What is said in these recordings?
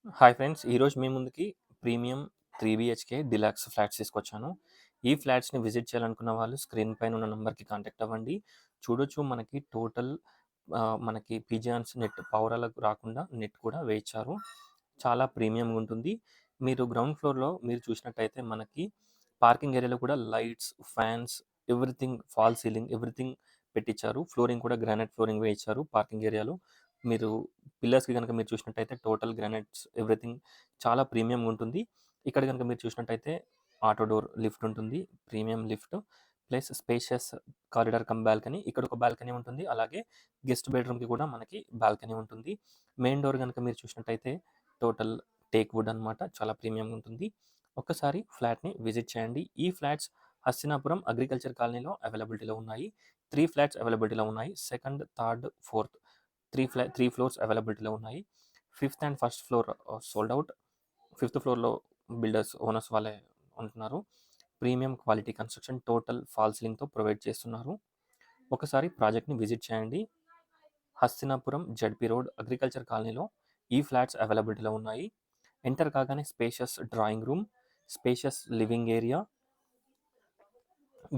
Hi friends! ఈరోజు మీ ముందుకి premium 3 BHK deluxe flats తీసుకొచ్చాను. ఈ ఫ్లాట్స్‌ని విజిట్ చేయాలనుకున్న వాళ్ళు స్క్రీన్ పైన ఉన్న నంబర్‌కి కాంటాక్ట్ అవ్వండి. చూడొచ్చు మనకి టోటల్ మనకి పిజియాన్స్ నెట్ పావురాలకు రాకుండా నెట్ కూడా వేయించారు. చాలా ప్రీమియంగా ఉంటుంది. మీరు గ్రౌండ్ ఫ్లోర్‌లో మీరు చూసినట్టయితే మనకి పార్కింగ్ ఏరియాలో కూడా lights, fans, everything fall ceiling everything పెట్టించారు. ఫ్లోరింగ్ కూడా గ్రానైట్ ఫ్లోరింగ్ వేయించారు పార్కింగ్ ఏరియాలో. మీరు పిల్లర్స్‌కి గనుక మీరు చూసినట్టయితే టోటల్ గ్రానైట్స్ ఎవ్రీథింగ్ చాలా ప్రీమియంగా ఉంటుంది. ఇక్కడ గనుక మీరు చూసినట్టయితే ఆటో డోర్ లిఫ్ట్ ఉంటుంది. Premium lift plus spacious corridor come balcony. ఇక్కడ ఒక బాల్కనీ ఉంటుంది. అలాగే గెస్ట్ బెడ్‌రూమ్‌కి కూడా మనకి బాల్కనీ ఉంటుంది. మెయిన్ డోర్ గనుక మీరు చూసినట్టయితే టోటల్ టేక్ వుడ్ అనమాట. చాలా ప్రీమియంగా ఉంటుంది. ఒక్కసారి ఫ్లాట్‌ని విజిట్ చేయండి. ఈ ఫ్లాట్స్ హస్తినాపురం అగ్రికల్చర్ కాలనీలో అవైలబిలిటీలో ఉన్నాయి. 3 ఫ్లాట్స్ అవైలబిలిటీలో ఉన్నాయి. సెకండ్, థర్డ్, ఫోర్త్ 3 ఫ్లోర్స్ అవైలబిలిటీలో ఉన్నాయి. Fifth and first floor sold out. Fifth ఫ్లోర్‌లో బిల్డర్స్, ఓనర్స్ వాళ్ళే ఉంటున్నారు. Premium quality construction total fall సీలింగ్‌తో ప్రొవైడ్ చేస్తున్నారు. ఒకసారి ప్రాజెక్ట్‌ని విజిట్ చేయండి. హస్తినాపురం జెడ్పీ రోడ్ అగ్రికల్చర్ కాలనీలో ఈ ఫ్లాట్స్ అవైలబిలిటీలో ఉన్నాయి. ఎంటర్ కాగానే spacious drawing room, spacious living area,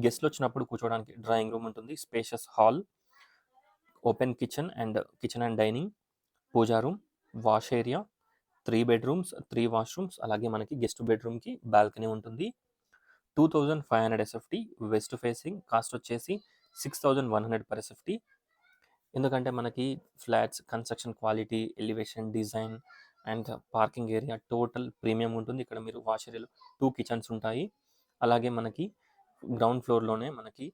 గెస్ట్‌లు వచ్చినప్పుడు కూర్చోవడానికి డ్రాయింగ్ రూమ్ ఉంటుంది. Spacious hall, open kitchen and dining, puja room, wash area, 3 bedrooms, 3 washrooms, అలాగే మనకి గెస్ట్ బెడ్రూమ్‌కి బాల్కనీ ఉంటుంది. 2500 ఎస్ఎఫ్టీ వెస్ట్ ఫేసింగ్. కాస్ట్ వచ్చేసి 6100 పర్ ఎస్ఎఫ్టీ. ఎందుకంటే మనకి flats construction quality, elevation, design and parking area total premium ఉంటుంది. ఇక్కడ మీరు వాష్ ఏరియాలో 2 కిచెన్స్ ఉంటాయి. అలాగే మనకి గ్రౌండ్ ఫ్లోర్‌లోనే మనకి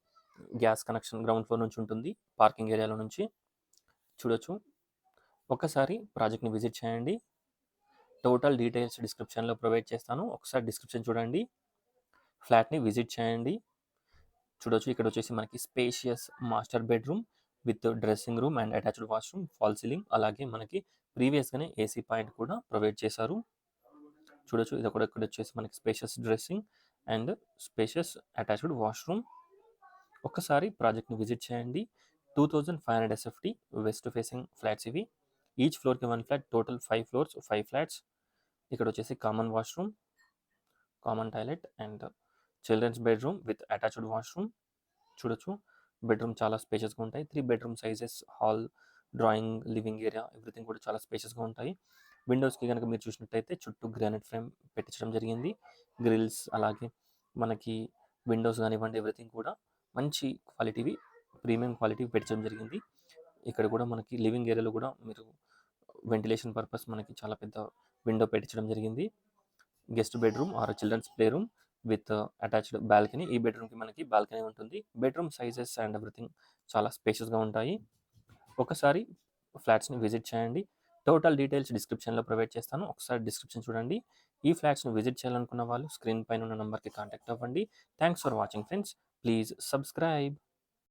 గ్యాస్ కనెక్షన్ గ్రౌండ్ ఫ్లోర్ నుంచి ఉంటుంది. పార్కింగ్ ఏరియాలో నుంచి చూడొచ్చు. ఒక్కసారి ప్రాజెక్ట్‌ని విజిట్ చేయండి. టోటల్ డీటెయిల్స్ డిస్క్రిప్షన్‌లో ప్రొవైడ్ చేస్తాను. ఒకసారి డిస్క్రిప్షన్ చూడండి. ఫ్లాట్‌ని విజిట్ చేయండి. చూడొచ్చు ఇక్కడ వచ్చేసి మనకి spacious master bedroom with dressing room and attached washroom, fall ceiling, అలాగే మనకి ప్రీవియస్‌గానే ఏసీ పాయింట్ కూడా ప్రొవైడ్ చేశారు. చూడొచ్చు ఇది కూడా ఇక్కడ వచ్చేసి మనకి spacious dressing and spacious attached washroom. ఒక్కసారి ప్రాజెక్ట్‌ని విజిట్ చేయండి. 2500 ఎస్ఎఫ్టీ వెస్ట్ ఫేసింగ్ ఫ్లాట్స్ ఇవి. ఈచ్ ఫ్లోర్‌కి 1 ఫ్లాట్, టోటల్ 5 ఫ్లోర్స్, 5 ఫ్లాట్స్. ఇక్కడ వచ్చేసి common washroom, common toilet and children's bedroom with attached washroom. చూడొచ్చు బెడ్రూమ్ చాలా స్పేషియస్గా ఉంటాయి. 3 bedroom sizes, hall, drawing, living area everything కూడా చాలా స్పేషియస్గా ఉంటాయి. విండోస్కి కనుక మీరు చూసినట్టయితే చుట్టూ గ్రానైట్ ఫ్రేమ్ పెట్టించడం జరిగింది. గ్రిల్స్ అలాగే మనకి విండోస్ కానివ్వండి ఎవ్రీథింగ్ కూడా మంచి క్వాలిటీవి, ప్రీమియం క్వాలిటీ పెట్టించడం జరిగింది. ఇక్కడ కూడా మనకి లివింగ్ ఏరియాలో కూడా మీరు వెంటిలేషన్ పర్పస్ మనకి చాలా పెద్ద విండో పెట్టించడం జరిగింది. Guest bedroom or children's play room with attached balcony. ఈ బెడ్రూమ్కి మనకి బాల్కనీ ఉంటుంది. బెడ్రూమ్ సైజెస్ అండ్ ఎవ్రీథింగ్ చాలా స్పేషియస్గా ఉంటాయి. ఒకసారి ఫ్లాట్స్ని విజిట్ చేయండి. టోటల్ డీటెయిల్స్ డిస్క్రిప్షన్లో ప్రొవైడ్ చేస్తాను. ఒకసారి డిస్క్రిప్షన్ చూడండి. ఈ ఫ్లాట్స్ని విజిట్ చేయాలనుకున్న వాళ్ళు స్క్రీన్ పైన ఉన్న నెంబర్కి కాంటాక్ట్ అవ్వండి. Thanks for watching friends. Please subscribe.